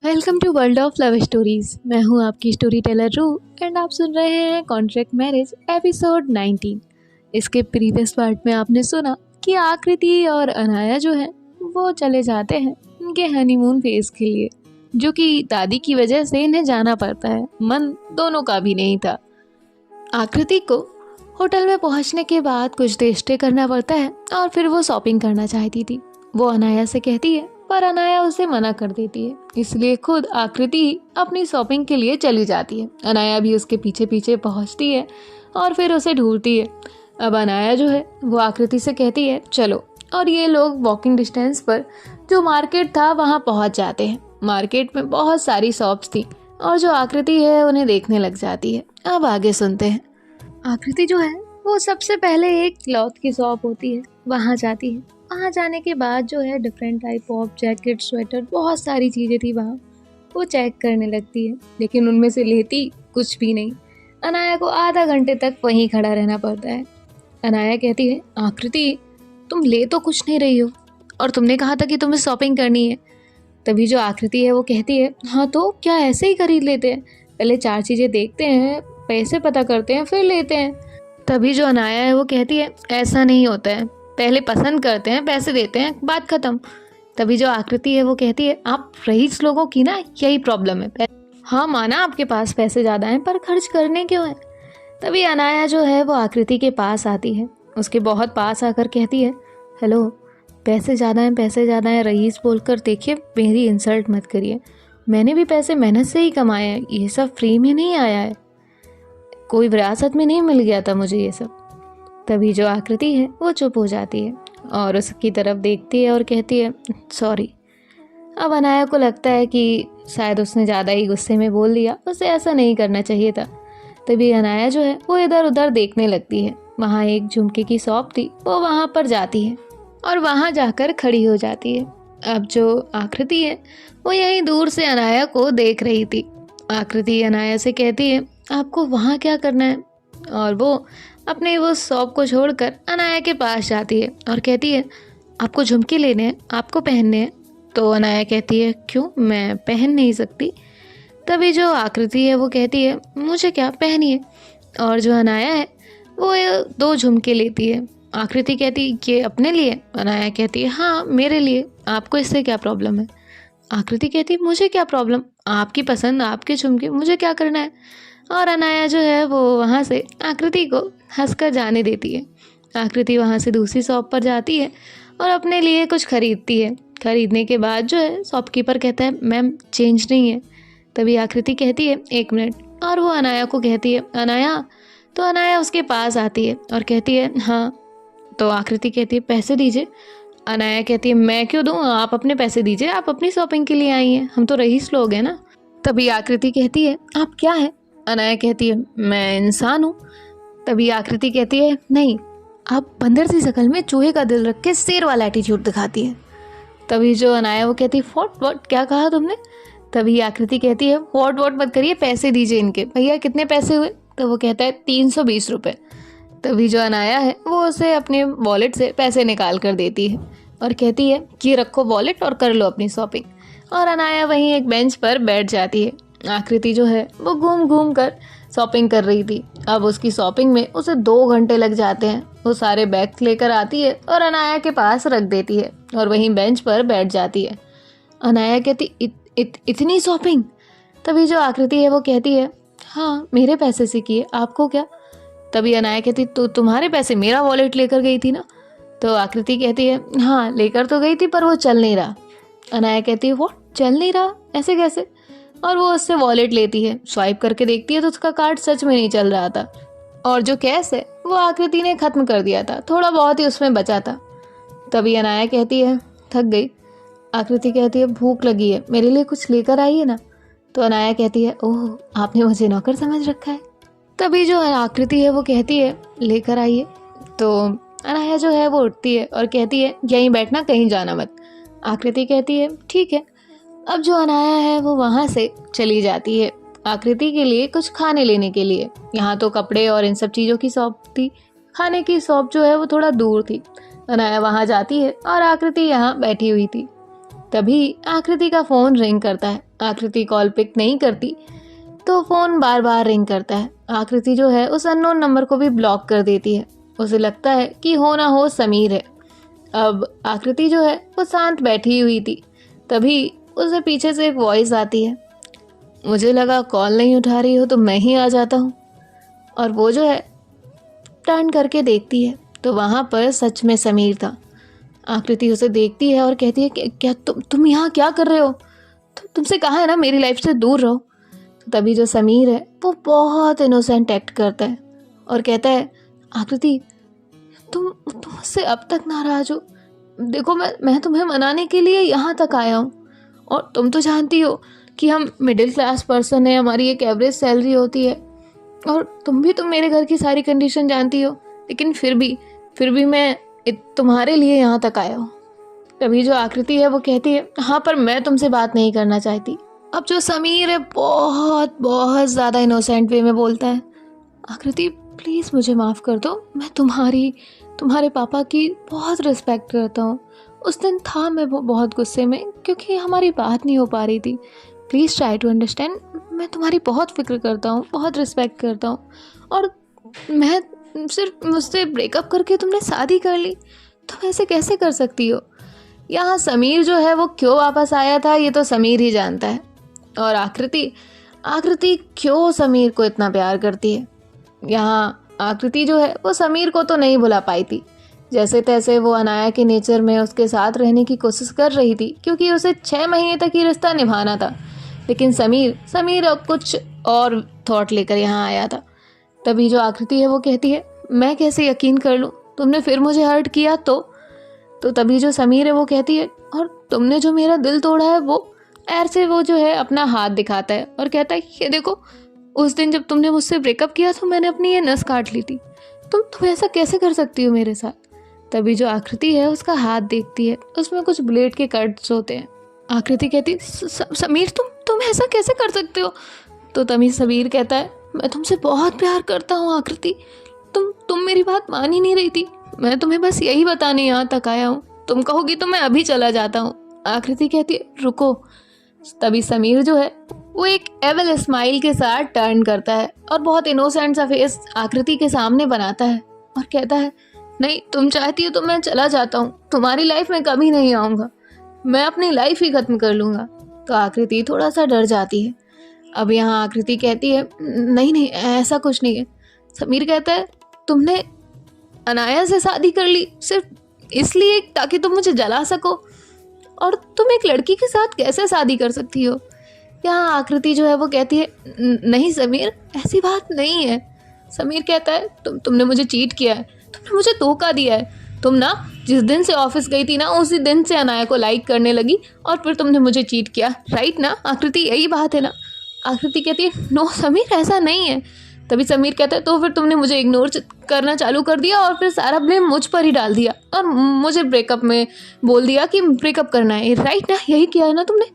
Welcome to world of love stories. मैं हूं आपकी स्टोरी टेलर रू एंड आप सुन रहे हैं कॉन्ट्रैक्ट मैरिज एपिसोड 19। इसके प्रीवियस पार्ट में आपने सुना कि आकृति और अनाया जो है वो चले जाते हैं उनके हनीमून फेज के लिए, जो कि दादी की वजह से इन्हें जाना पड़ता है। मन दोनों का भी नहीं था। आकृति को होटल में पहुंचने के बाद कुछ देर स्टे करना पड़ता है और फिर वो शॉपिंग करना चाहती थी। वो अनाया से कहती है पर अनाया उसे मना कर देती है, इसलिए खुद आकृति अपनी शॉपिंग के लिए चली जाती है। अनाया भी उसके पीछे पीछे पहुंचती है और फिर उसे ढूंढती है। अब अनाया जो है वो आकृति से कहती है चलो, और ये लोग वॉकिंग डिस्टेंस पर जो मार्केट था वहाँ पहुँच जाते हैं। मार्केट में बहुत सारी शॉप्स थी और जो आकृति है उन्हें देखने लग जाती है। अब आगे सुनते हैं। आकृति जो है वो सबसे पहले एक क्लॉथ की शॉप होती है वहाँ जाती है। वहाँ जाने के बाद जो है different type of jacket, sweater, बहुत सारी चीज़ें थी वहाँ। वो चेक करने लगती है लेकिन उनमें से लेती कुछ भी नहीं। अनाया को आधा घंटे तक वहीं खड़ा रहना पड़ता है। अनाया कहती है आकृति तुम ले तो कुछ नहीं रही हो और तुमने कहा था कि तुम्हें शॉपिंग करनी है। तभी जो आकृति है वो कहती है हाँ तो क्या ऐसे ही खरीद लेते हैं, पहले 4 चीज़ें देखते हैं, पैसे पता करते हैं, फिर लेते हैं। तभी जो अनाया है वो कहती है ऐसा नहीं होता है, पहले पसंद करते हैं, पैसे देते हैं, बात खत्म। तभी जो आकृति है वो कहती है आप रईस लोगों की ना यही प्रॉब्लम है। हाँ माना आपके पास पैसे ज़्यादा हैं पर खर्च करने क्यों है। तभी अनाया जो है वो आकृति के पास आती है, उसके बहुत पास आकर कहती है हेलो, पैसे ज़्यादा हैं रईस बोलकर देखिए मेरी इंसल्ट मत करिए। मैंने भी पैसे मेहनत से ही कमाए हैं, ये सब फ्री में नहीं आया है, कोई विरासत में नहीं मिल गया था मुझे ये सब। तभी जो आकृति है वो चुप हो जाती है और उसकी तरफ देखती है और कहती है सॉरी। अब अनाया को लगता है कि शायद उसने ज़्यादा ही गुस्से में बोल दिया, उसे ऐसा नहीं करना चाहिए था। तभी अनाया जो है वो इधर उधर देखने लगती है। वहाँ एक झुमके की शॉप थी, वो वहाँ पर जाती है और वहाँ जाकर खड़ी हो जाती है। अब जो आकृति है वो यहीं दूर से अनाया को देख रही थी। आकृति अनाया से कहती है आपको वहाँ क्या करना है, और वो अपने वो शॉप को छोड़कर अनाया के पास जाती है और कहती है आपको झुमके लेने हैं, आपको पहनने हैं। तो अनाया कहती है क्यों, मैं पहन नहीं सकती। तभी जो आकृति है वो कहती है मुझे क्या, पहनिए। और जो अनाया है वो 2 झुमके लेती है। आकृति कहती ये अपने लिए। अनाया कहती है हाँ मेरे लिए, आपको इससे क्या प्रॉब्लम है। आकृति कहती है मुझे क्या प्रॉब्लम, आपकी पसंद, आपके झुमके, मुझे क्या करना है। और अनाया जो है वो वहाँ से आकृति को हंसकर जाने देती है। आकृति वहाँ से दूसरी शॉप पर जाती है और अपने लिए कुछ खरीदती है। खरीदने के बाद जो है शॉपकीपर कहता है मैम चेंज नहीं है। तभी आकृति कहती है 1 मिनट, और वो अनाया को कहती है अनाया। तो अनाया उसके पास आती है और कहती है हाँ। तो आकृति कहती है पैसे दीजिए। अनाया कहती है मैं क्यों दूँ, आप अपने पैसे दीजिए, आप अपनी शॉपिंग के लिए आई हैं, हम तो रईस लोग हैं ना। तभी आकृति कहती है आप क्या है। अनाया कहती है मैं इंसान हूँ। तभी आकृति कहती है नहीं, आप बंदर सी शक्ल में चूहे का दिल रख के शेर वाला एटीट्यूड दिखाती है। तभी जो अनाया वो कहती है व्हाट क्या कहा तुमने। तभी आकृति कहती है व्हाट मत करिए, पैसे दीजिए इनके। भैया कितने पैसे हुए। तो वो कहता है 320 रुपये। तभी जो अनाया है वो उसे अपने वॉलेट से पैसे निकाल कर देती है और कहती है कि रखो वॉलेट और कर लो अपनी शॉपिंग। और अनाया वहीं एक बेंच पर बैठ जाती है। आकृति जो है वो घूम घूम कर शॉपिंग कर रही थी। अब उसकी शॉपिंग में उसे 2 घंटे लग जाते हैं। वो सारे बैग लेकर आती है और अनाया के पास रख देती है और वहीं बेंच पर बैठ जाती है। अनाया कहती इतनी शॉपिंग। तभी जो आकृति है वो कहती है हाँ मेरे पैसे से किए, आपको क्या। तभी अनाया कहती तो तुम्हारे पैसे, मेरा वॉलेट लेकर गई थी ना। तो आकृति कहती है हाँ लेकर तो गई थी पर वो चल नहीं रहा। अनाया कहती है वो चल नहीं रहा, ऐसे कैसे। और वो उससे वॉलेट लेती है, स्वाइप करके देखती है तो उसका कार्ड सच में नहीं चल रहा था और जो कैश है वो आकृति ने ख़त्म कर दिया था, थोड़ा बहुत ही उसमें बचा था। तभी अनाया कहती है थक गई। आकृति कहती है भूख लगी है, मेरे लिए कुछ लेकर आइए ना। तो अनाया कहती है ओह आपने मुझे नौकर समझ रखा है। तभी जो आकृति है वो कहती है लेकर आइए। तो अनाया जो है वो उठती है और कहती है यहीं बैठना, कहीं जाना मत। आकृति कहती है ठीक है। अब जो अनाया है वो वहाँ से चली जाती है आकृति के लिए कुछ खाने लेने के लिए। यहाँ तो कपड़े और इन सब चीज़ों की शॉप थी, खाने की शॉप जो है वो थोड़ा दूर थी। अनाया वहाँ जाती है और आकृति यहाँ बैठी हुई थी। तभी आकृति का फ़ोन रिंग करता है आकृति कॉल पिक नहीं करती तो फ़ोन बार बार रिंग करता है। आकृति जो है उस अननोन नंबर को भी ब्लॉक कर देती है। उसे लगता है कि हो ना हो समीर है। अब आकृति जो है वो शांत बैठी हुई थी, तभी उसे पीछे से एक वॉइस आती है, मुझे लगा कॉल नहीं उठा रही हो तो मैं ही आ जाता हूँ। और वो जो है टर्न करके देखती है तो वहाँ पर सच में समीर था। आकृति उसे देखती है और कहती है कि क्या तुम यहाँ क्या कर रहे हो? तुमसे कहा है ना मेरी लाइफ से दूर रहो। तो तभी जो समीर है वो बहुत इनोसेंट एक्ट करता है और कहता है, आकृति तुम मुझसे अब तक नाराज हो? देखो मैं तुम्हें मनाने के लिए यहाँ तक आया हूँ और तुम तो जानती हो कि हम मिडिल क्लास पर्सन है, हमारी एक एवरेज सैलरी होती है और तुम मेरे घर की सारी कंडीशन जानती हो, लेकिन फिर भी मैं तुम्हारे लिए यहाँ तक आया हूँ। तभी जो आकृति है वो कहती है, हाँ पर मैं तुमसे बात नहीं करना चाहती। अब जो समीर है बहुत बहुत ज़्यादा इनोसेंट वे में बोलता है, आकृति प्लीज़ मुझे माफ़ कर दो, मैं तुम्हारे पापा की बहुत रिस्पेक्ट करता हूँ। उस दिन था मैं बहुत गुस्से में क्योंकि हमारी बात नहीं हो पा रही थी। प्लीज़ ट्राई टू अंडरस्टैंड, मैं तुम्हारी बहुत फिक्र करता हूँ, बहुत रिस्पेक्ट करता हूँ और मैं सिर्फ मुझसे ब्रेकअप करके तुमने शादी कर ली, तुम ऐसे कैसे कर सकती हो? यहाँ समीर जो है वो क्यों वापस आया था ये तो समीर ही जानता है। और आकृति क्यों समीर को इतना प्यार करती है। यहाँ आकृति जो है वो समीर को तो नहीं भुला पाई थी। जैसे तैसे वो अनाया के नेचर में उसके साथ रहने की कोशिश कर रही थी क्योंकि उसे 6 महीने तक ये रिश्ता निभाना था। लेकिन समीर अब कुछ और थॉट लेकर यहाँ आया था। तभी जो आकृति है वो कहती है, मैं कैसे यकीन कर लूँ, तुमने फिर मुझे हर्ट किया तो तभी जो समीर है वो कहती है, और तुमने जो मेरा दिल तोड़ा है वो ऐसे वो जो है अपना हाथ दिखाता है और कहता है, ये देखो उस दिन जब तुमने मुझसे ब्रेकअप किया तो मैंने अपनी ये नस काट ली थी, तुम ऐसा कैसे कर सकती हो मेरे साथ। तभी जो आकृति है उसका हाथ देखती है, उसमें कुछ ब्लेड के कट्स होते हैं। आकृति कहती है, समीर तुम ऐसा कैसे कर सकते हो? तो तभी समीर कहता है, मैं तुमसे बहुत प्यार करता हूँ आकृति, तुम मेरी बात मान ही नहीं रही थी, मैं तुम्हें बस यही बताने यहाँ तक आया हूँ, तुम कहोगी तो मैं अभी चला जाता हूँ। आकृति कहती है, रुको। तभी समीर जो है वो एक एवल स्माइल के साथ टर्न करता है और बहुत इनोसेंट सा फेस आकृति के सामने बनाता है और कहता है, नहीं तुम चाहती हो तो मैं चला जाता हूँ, तुम्हारी लाइफ में कभी नहीं आऊँगा, मैं अपनी लाइफ ही ख़त्म कर लूँगा। तो आकृति थोड़ा सा डर जाती है। अब यहाँ आकृति कहती है, नहीं ऐसा कुछ नहीं है। समीर कहता है, तुमने अनाया से शादी कर ली सिर्फ इसलिए ताकि तुम मुझे जला सको, और तुम एक लड़की के साथ कैसे शादी कर सकती हो? यहाँ आकृति जो है वो कहती है, नहीं समीर ऐसी बात नहीं है। समीर कहता है, तुमने मुझे चीट किया है, तुमने मुझे धोखा दिया है, तुम ना जिस दिन से ऑफिस गई थी ना उसी दिन से अनाया को लाइक करने लगी और फिर तुमने मुझे चीट किया, राइट ना आकृति, यही बात है ना? आकृति कहती है, नो समीर ऐसा नहीं है। तभी समीर कहता है, तो फिर तुमने मुझे इग्नोर करना चालू कर दिया और फिर सारा ब्लेम मुझ पर ही डाल दिया और मुझे ब्रेकअप में बोल दिया कि ब्रेकअप करना है, राइट ना, यही किया है ना तुमने?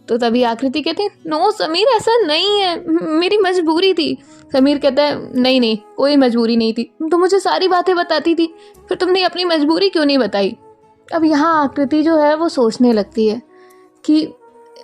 तो तभी आकृति कहती है, नो समीर ऐसा नहीं है, मेरी मजबूरी थी। समीर कहता है, नहीं कोई मजबूरी नहीं थी, तुम तो मुझे सारी बातें बताती थी, फिर तुमने अपनी मजबूरी क्यों नहीं बताई? अब यहाँ आकृति जो है वो सोचने लगती है कि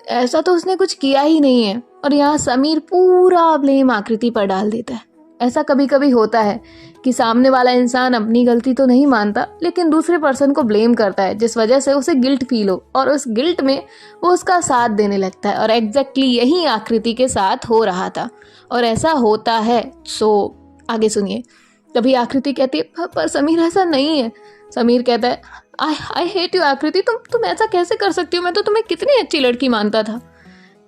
ऐसा तो उसने कुछ किया ही नहीं है, और यहाँ समीर पूरा ब्लेम आकृति पर डाल देता है। ऐसा कभी कभी होता है कि सामने वाला इंसान अपनी गलती तो नहीं मानता लेकिन दूसरे पर्सन को ब्लेम करता है, जिस वजह से उसे गिल्ट फील हो और उस गिल्ट में वो उसका साथ देने लगता है। और एग्जैक्टली यही आकृति के साथ हो रहा था और ऐसा होता है। सो आगे सुनिए। तभी आकृति कहती है, पर समीर ऐसा नहीं है। समीर कहता है, आई हेट यू आकृति, तुम ऐसा कैसे कर सकती हो, मैं तो तुम्हें कितनी अच्छी लड़की मानता था।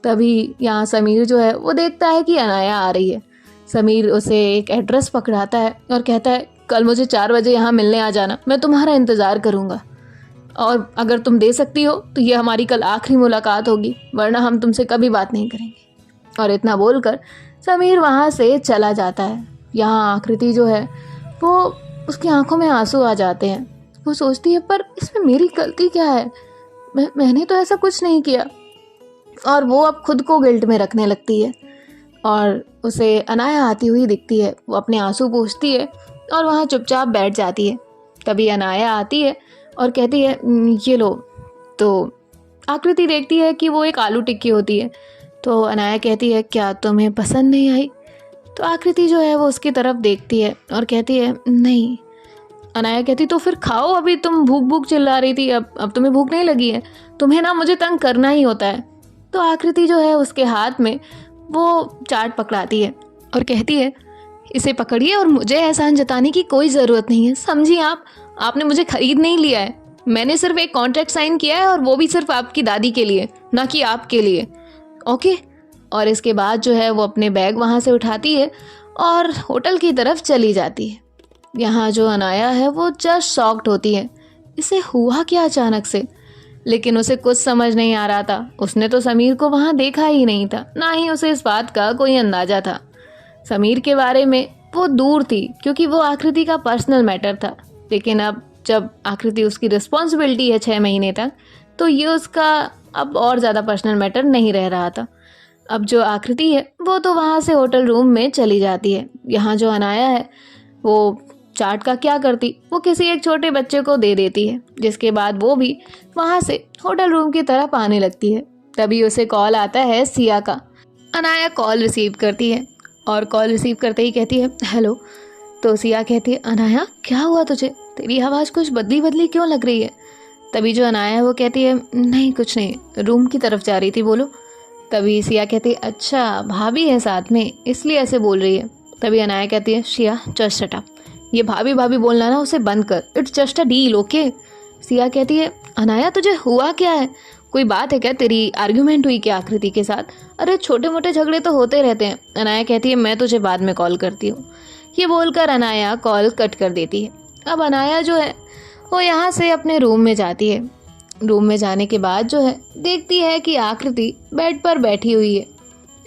तभी यहाँ समीर जो है वो देखता है कि अनाया आ रही है। समीर उसे एक एड्रेस पकड़ाता है और कहता है, कल मुझे 4 बजे यहाँ मिलने आ जाना, मैं तुम्हारा इंतज़ार करूँगा, और अगर तुम दे सकती हो तो ये हमारी कल आखिरी मुलाकात होगी, वरना हम तुमसे कभी बात नहीं करेंगे। और इतना बोलकर समीर वहाँ से चला जाता है। यहाँ आकृति जो है वो उसकी आंखों में आंसू आ जाते हैं। वो सोचती है, पर इसमें मेरी गलती क्या है, मैंने तो ऐसा कुछ नहीं किया। और वो अब खुद को गिल्ट में रखने लगती है और उसे अनाया आती हुई दिखती है। वो अपने आंसू पोंछती है और वहाँ चुपचाप बैठ जाती है। तभी अनाया आती है और कहती है, ये लो। तो आकृति देखती है कि वो एक आलू टिक्की होती है। तो अनाया कहती है, क्या तुम्हें पसंद नहीं आई? तो आकृति जो है वो उसकी तरफ देखती है और कहती है, नहीं। अनाया कहती, तो फिर खाओ, अभी तुम भूख भूख चिल्ला रही थी, अब तुम्हें भूख नहीं लगी है? तुम्हें ना मुझे तंग करना ही होता है। तो आकृति जो है उसके हाथ में वो चाट पकड़ाती है और कहती है, इसे पकड़िए और मुझे एहसान जताने की कोई ज़रूरत नहीं है, समझिए आपने मुझे खरीद नहीं लिया है। मैंने सिर्फ एक कॉन्ट्रैक्ट साइन किया है और वो भी सिर्फ आपकी दादी के लिए, ना कि आपके लिए। ओके। और इसके बाद जो है वो अपने बैग वहाँ से उठाती है और होटल की तरफ चली जाती है। यहाँ जो अनाया है वो जस्ट शॉक्ड होती है, इसे हुआ क्या अचानक से। लेकिन उसे कुछ समझ नहीं आ रहा था। उसने तो समीर को वहाँ देखा ही नहीं था, ना ही उसे इस बात का कोई अंदाजा था। समीर के बारे में वो दूर थी क्योंकि वो आकृति का पर्सनल मैटर था। लेकिन अब जब आकृति उसकी रिस्पॉन्सिबिलिटी है 6 महीने तक, तो ये उसका अब और ज़्यादा पर्सनल मैटर नहीं रह रहा था। अब जो आकृति है वो तो वहाँ से होटल रूम में चली जाती है। यहाँ जो अनाया है वो चाट का क्या करती, वो किसी एक छोटे बच्चे को दे देती है, जिसके बाद वो भी वहाँ से होटल रूम की तरफ आने लगती है। तभी उसे कॉल आता है सिया का। अनाया कॉल रिसीव करती है और कॉल रिसीव करते ही कहती है, हेलो। तो सिया कहती है, अनाया क्या हुआ तुझे? तेरी आवाज़ कुछ बदली बदली क्यों लग रही है? तभी जो अनाया है वो कहती है, नहीं कुछ नहीं, रूम की तरफ जा रही थी, बोलो। तभी सिया कहती है, अच्छा भाभी है साथ में इसलिए ऐसे बोल रही है। तभी अनाया कहती है, सिया जस्ट शट अप, ये भाभी भाभी बोलना ना उसे बंद कर, it's just a deal, okay. Siya कहती है, अनाया तुझे हुआ क्या है? कोई बात है क्या? तेरी आर्ग्यूमेंट हुई क्या आकृति के साथ? अरे छोटे मोटे झगड़े तो होते रहते हैं। अनाया कहती है, मैं तुझे बाद में कॉल करती हूँ। ये बोलकर अनाया कॉल कट कर देती है। अब अनाया जो है वो यहाँ से अपने रूम में जाती है। रूम में जाने के बाद जो है देखती है कि आकृति बेड पर बैठी हुई है।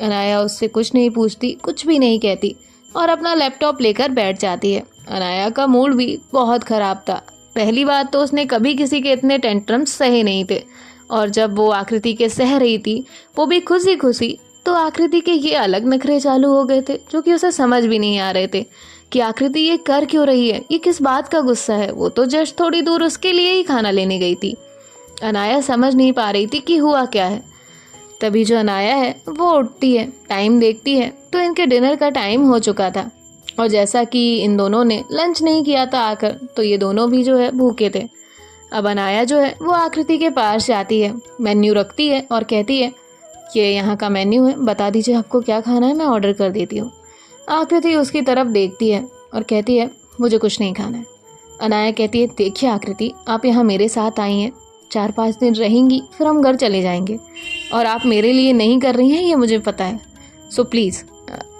अनाया उससे कुछ नहीं पूछती, कुछ भी नहीं कहती और अपना लैपटॉप लेकर बैठ जाती है। अनाया का मूड भी बहुत ख़राब था। पहली बात तो उसने कभी किसी के इतने टेंट्रम्स सहे नहीं थे, और जब वो आकृति के सह रही थी वो भी खुशी खुशी, तो आकृति के ये अलग नखरे चालू हो गए थे जो कि उसे समझ भी नहीं आ रहे थे कि आकृति ये कर क्यों रही है, ये किस बात का गुस्सा है। वो तो जस्ट थोड़ी दूर उसके लिए ही खाना लेने गई थी। अनाया समझ नहीं पा रही थी कि हुआ क्या है। तभी जो अनाया है वो उठती है, टाइम देखती है तो इनके डिनर का टाइम हो चुका था। और जैसा कि इन दोनों ने लंच नहीं किया था आकर, तो ये दोनों भी जो है भूखे थे। अब अनाया जो है वो आकृति के पास जाती है, मेन्यू रखती है और कहती है, ये यहाँ का मेन्यू है, बता दीजिए आपको क्या खाना है, मैं ऑर्डर कर देती हूँ। आकृति उसकी तरफ देखती है और कहती है, मुझे कुछ नहीं खाना है। अनाया कहती है, देखिए आकृति, आप यहाँ मेरे साथ आई हैं, 4-5 दिन रहेंगी, फिर हम घर चले जाएंगे, और आप मेरे लिए नहीं कर रही हैं ये मुझे पता है। सो प्लीज़,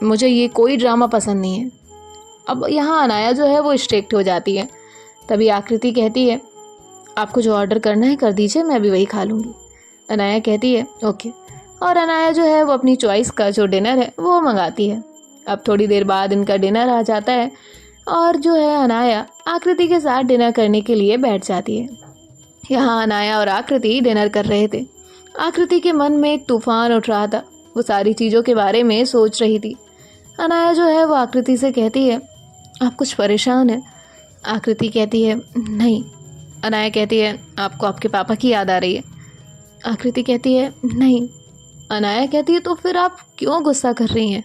मुझे ये कोई ड्रामा पसंद नहीं है। अब यहाँ अनाया जो है वो स्ट्रिक्ट हो जाती है। तभी आकृति कहती है, आपको जो ऑर्डर करना है कर दीजिए, मैं भी वही खा लूँगी। अनाया कहती है, ओके। और अनाया जो है वो अपनी चॉइस का जो डिनर है वो मंगाती है। अब थोड़ी देर बाद इनका डिनर आ जाता है और जो है अनाया आकृति के साथ डिनर करने के लिए बैठ जाती है। यहाँ अनाया और आकृति डिनर कर रहे थे। आकृति के मन में एक तूफान उठ रहा था, वो सारी चीज़ों के बारे में सोच रही थी। अनाया जो है वो आकृति से कहती है, आप कुछ परेशान हैं? आकृति कहती है, नहीं। अनाया कहती है, आपको आपके पापा की याद आ रही है? आकृति कहती है, नहीं। अनाया कहती है, तो फिर आप क्यों गुस्सा कर रही हैं?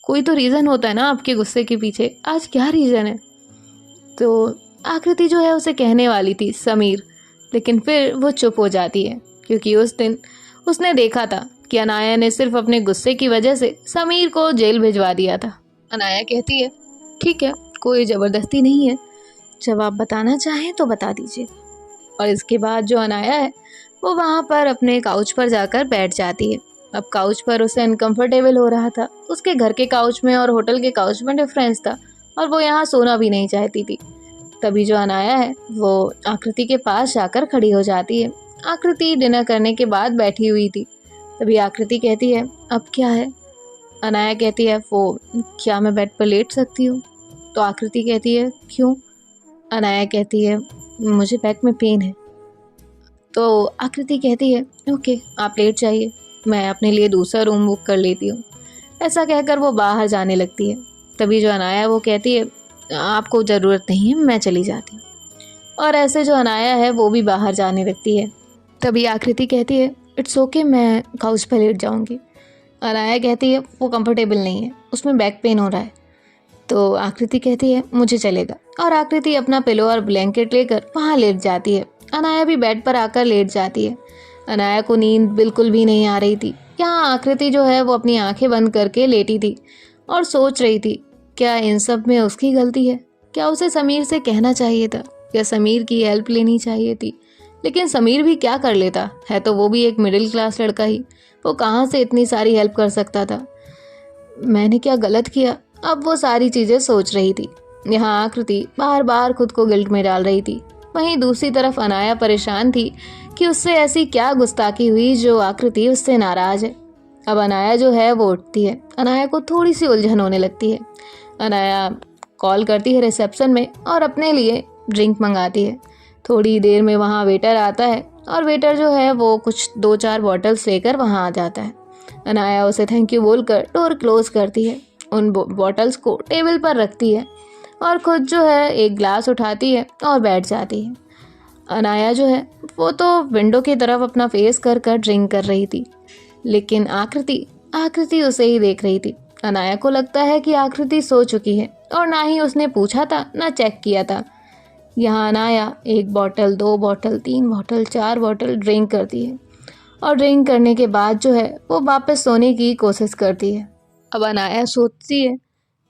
कोई तो रीज़न होता है ना आपके गुस्से के पीछे, आज क्या रीज़न है? तो आकृति जो है उसे कहने वाली थी समीर, लेकिन फिर वो चुप हो जाती है क्योंकि उस दिन उसने देखा था कि अनाया ने सिर्फ अपने गुस्से की वजह से समीर को जेल भिजवा दिया था। अनाया कहती है, ठीक है, कोई ज़बरदस्ती नहीं है, जब आप बताना चाहें तो बता दीजिए। और इसके बाद जो अनाया है वो वहाँ पर अपने काउच पर जाकर बैठ जाती है। अब काउच पर उसे अनकंफर्टेबल हो रहा था। उसके घर के काउच में और होटल के काउच में डिफरेंस था, और वो यहाँ सोना भी नहीं चाहती थी। तभी जो अनाया है वो आकृति के पास जाकर खड़ी हो जाती है। आकृति डिनर करने के बाद बैठी हुई थी। तभी आकृति कहती है, अब क्या है? अनाया कहती है, वो क्या मैं बेड पर लेट सकती हूँ? तो आकृति कहती है, क्यों? अनाया कहती है, मुझे बैक में पेन है। तो आकृति कहती है, ओके आप लेट जाइए, मैं अपने लिए दूसरा रूम बुक कर लेती हूँ। ऐसा कहकर वो बाहर जाने लगती है। तभी जो अनाया वो कहती है, आपको ज़रूरत नहीं है, मैं चली जाती हूँ। और ऐसे जो अनाया है वो भी बाहर जाने लगती है। तभी आकृति कहती है, इट्स ओके, मैं काउच पर लेट जाऊँगी। अनाया कहती है वो कंफर्टेबल नहीं है, उसमें बैक पेन हो रहा है। तो आकृति कहती है मुझे चलेगा, और आकृति अपना पिलो और ब्लैंकेट लेकर वहाँ लेट जाती है। अनाया भी बेड पर आकर लेट जाती है। अनाया को नींद बिल्कुल भी नहीं आ रही थी। यहाँ आकृति जो है वो अपनी आंखें बंद करके लेटी थी और सोच रही थी, क्या इन सब में उसकी गलती है? क्या उसे समीर से कहना चाहिए था? क्या समीर की हेल्प लेनी चाहिए थी? लेकिन समीर भी क्या कर लेता है, तो वो भी एक मिडिल क्लास लड़का ही। वो कहाँ से इतनी सारी हेल्प कर सकता था? मैंने क्या गलत किया? अब वो सारी चीज़ें सोच रही थी। यहाँ आकृति बार बार खुद को गिल्ट में डाल रही थी। वहीं दूसरी तरफ अनाया परेशान थी कि उससे ऐसी क्या गुस्ताखी हुई जो आकृति उससे नाराज़ है। अब अनाया जो है वो उठती है। अनाया को थोड़ी सी उलझन होने लगती है। अनाया कॉल करती है रिसेप्शन में और अपने लिए ड्रिंक मंगाती है। थोड़ी देर में वहाँ वेटर आता है और वेटर जो है वो कुछ 2-4 बॉटल्स लेकर वहाँ आ जाता है। अनाया उसे थैंक यू बोलकर डोर क्लोज करती है, उन बॉटल्स को टेबल पर रखती है और खुद जो है एक ग्लास उठाती है और बैठ जाती है। अनाया जो है वो तो विंडो की तरफ अपना फेस कर कर ड्रिंक कर रही थी, लेकिन आकृति उसे ही देख रही थी। अनाया को लगता है कि आकृति सो चुकी है और ना ही उसने पूछा था ना चेक किया था। यहाँ Anaya 1 bottle, 2 bottle, 3 bottle, 4 bottle drink करती है और ड्रिंक करने के बाद जो है वो वापस सोने की कोशिश करती है। अब अनाया सोचती है,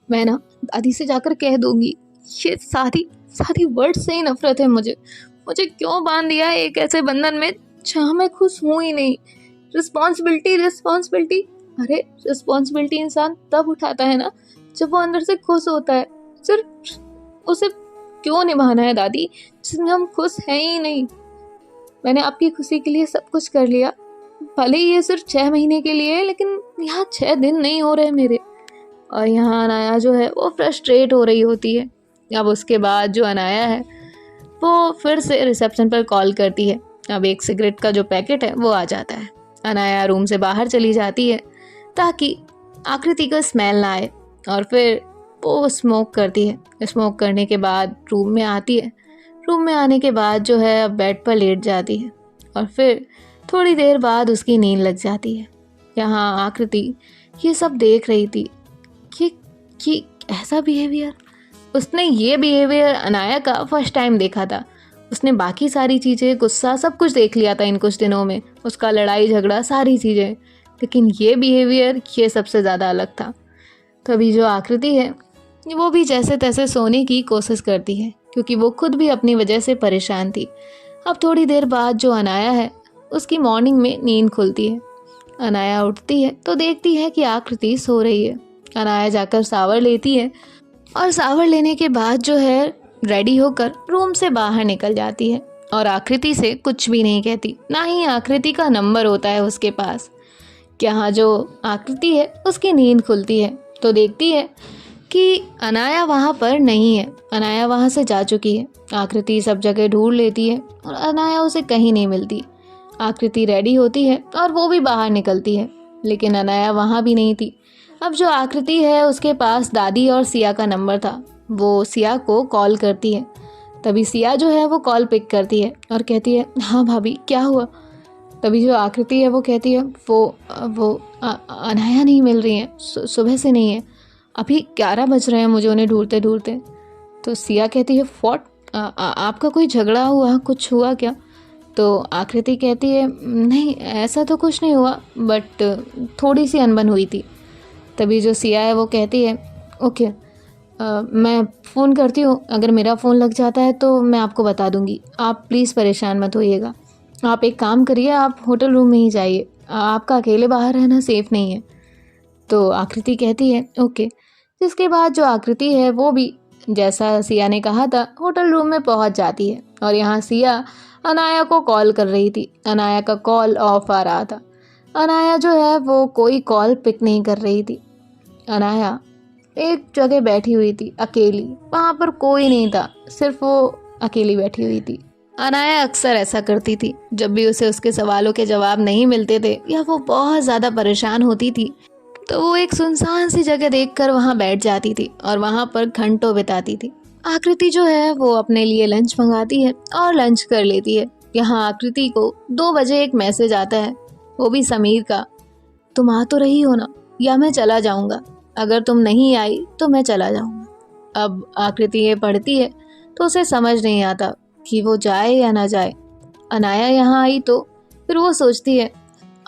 मैं ना दादी से जाकर कह दूंगी। ये सारी वर्ड से ही नफरत है मुझे क्यों बांध दिया है एक ऐसे बंधन में जहाँ मैं खुश हूँ ही नहीं। रिस्पॉन्सिबिलिटी, अरे रिस्पॉन्सिबिलिटी इंसान तब उठाता है ना जब वो अंदर से खुश होता है। सिर्फ उसे क्यों निभाना है दादी जिसमें हम खुश हैं ही नहीं। मैंने आपकी खुशी के लिए सब कुछ कर लिया, भले ही ये सिर्फ 6 महीने के लिए है, लेकिन यहाँ 6 दिन नहीं हो रहे मेरे। और यहाँ अनाया जो है वो फ्रस्ट्रेट हो रही होती है। अब उसके बाद जो अनाया है वो फिर से रिसेप्शन पर कॉल करती है। अब एक सिगरेट का जो पैकेट है वो आ जाता है। अनाया रूम से बाहर चली जाती है ताकि आकृति को स्मेल ना आए, और फिर वो स्मोक करती है। स्मोक करने के बाद रूम में आती है। रूम में आने के बाद जो है अब बेड पर लेट जाती है और फिर थोड़ी देर बाद उसकी नींद लग जाती है। यहाँ आकृति ये सब देख रही थी कि ऐसा बिहेवियर, उसने ये बिहेवियर अनाया का फर्स्ट टाइम देखा था। उसने बाकी सारी चीज़ें, गुस्सा, सब कुछ देख लिया था इन कुछ दिनों में, उसका लड़ाई झगड़ा सारी चीज़ें, लेकिन ये बिहेवियर ये सबसे ज़्यादा अलग था। तभी जो आकृति है वो भी जैसे तैसे सोने की कोशिश करती है क्योंकि वो खुद भी अपनी वजह से परेशान थी। अब थोड़ी देर बाद जो अनाया है उसकी मॉर्निंग में नींद खुलती है। अनाया उठती है तो देखती है कि आकृति सो रही है। अनाया जाकर शावर लेती है और शावर लेने के बाद जो है रेडी होकर रूम से बाहर निकल जाती है और आकृति से कुछ भी नहीं कहती, ना ही आकृति का नंबर होता है उसके पास। यहाँ जो आकृति है उसकी नींद खुलती है तो देखती है कि अनाया वहाँ पर नहीं है। अनाया वहाँ से जा चुकी है। आकृति सब जगह ढूंढ लेती है और अनाया उसे कहीं नहीं मिलती। आकृति रेडी होती है और वो भी बाहर निकलती है, लेकिन अनाया वहाँ भी नहीं थी। अब जो आकृति है उसके पास दादी और सिया का नंबर था। वो सिया को कॉल करती है। तभी सिया जो है वो कॉल पिक करती है और कहती है, हाँ भाभी क्या हुआ? तभी जो आकृति है वो कहती है, वो अनाया नहीं मिल रही है, सुबह से नहीं है, अभी 11 बज रहे हैं मुझे उन्हें ढूंढते ढूंढते। तो सिया कहती है, व्हाट, आपका कोई झगड़ा हुआ, कुछ हुआ क्या? तो आकृति कहती है, नहीं ऐसा तो कुछ नहीं हुआ, बट थोड़ी सी अनबन हुई थी। तभी जो सिया है वो कहती है, ओके, मैं फ़ोन करती हूँ, अगर मेरा फ़ोन लग जाता है तो मैं आपको बता दूँगी, आप प्लीज़ परेशान मत होइएगा। आप एक काम करिए, आप होटल रूम में ही जाइए, आपका अकेले बाहर रहना सेफ़ नहीं है। तो आकृति कहती है ओके। जिसके बाद जो आकृति है वो भी जैसा सिया ने कहा था होटल रूम में पहुंच जाती है और यहाँ सिया अनाया को कॉल कर रही थी। अनाया का कॉल ऑफ आ रहा था। अनाया जो है वो कोई कॉल पिक नहीं कर रही थी। अनाया एक जगह बैठी हुई थी अकेली, वहाँ पर कोई नहीं था, सिर्फ वो अकेली बैठी हुई थी। अनाया अक्सर ऐसा करती थी, जब भी उसे उसके सवालों के जवाब नहीं मिलते थे या वो बहुत ज़्यादा परेशान होती थी तो वो एक सुनसान सी जगह देखकर वहाँ बैठ जाती थी और वहाँ पर घंटों बिताती थी। आकृति जो है वो अपने लिए लंच मंगाती है और लंच कर लेती है। यहाँ आकृति को 2 बजे एक मैसेज आता है वो भी समीर का। तुम आ तो रही हो ना, या मैं चला जाऊंगा? अगर तुम नहीं आई तो मैं चला जाऊंगा। अब आकृति ये पढ़ती है तो उसे समझ नहीं आता कि वो जाए या ना जाए। अनाया यहाँ आई तो फिर वो सोचती है,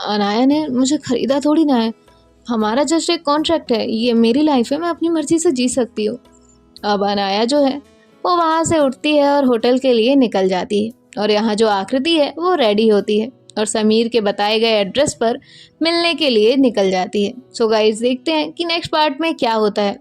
अनाया ने मुझे खरीदा थोड़ी ना है, हमारा जस्ट एक कॉन्ट्रैक्ट है, ये मेरी लाइफ है, मैं अपनी मर्जी से जी सकती हूँ। अब अनाया जो है वो वहाँ से उठती है और होटल के लिए निकल जाती है। और यहाँ जो आकृति है वो रेडी होती है और समीर के बताए गए एड्रेस पर मिलने के लिए निकल जाती है। सो गाइस, देखते हैं कि नेक्स्ट पार्ट में क्या होता है।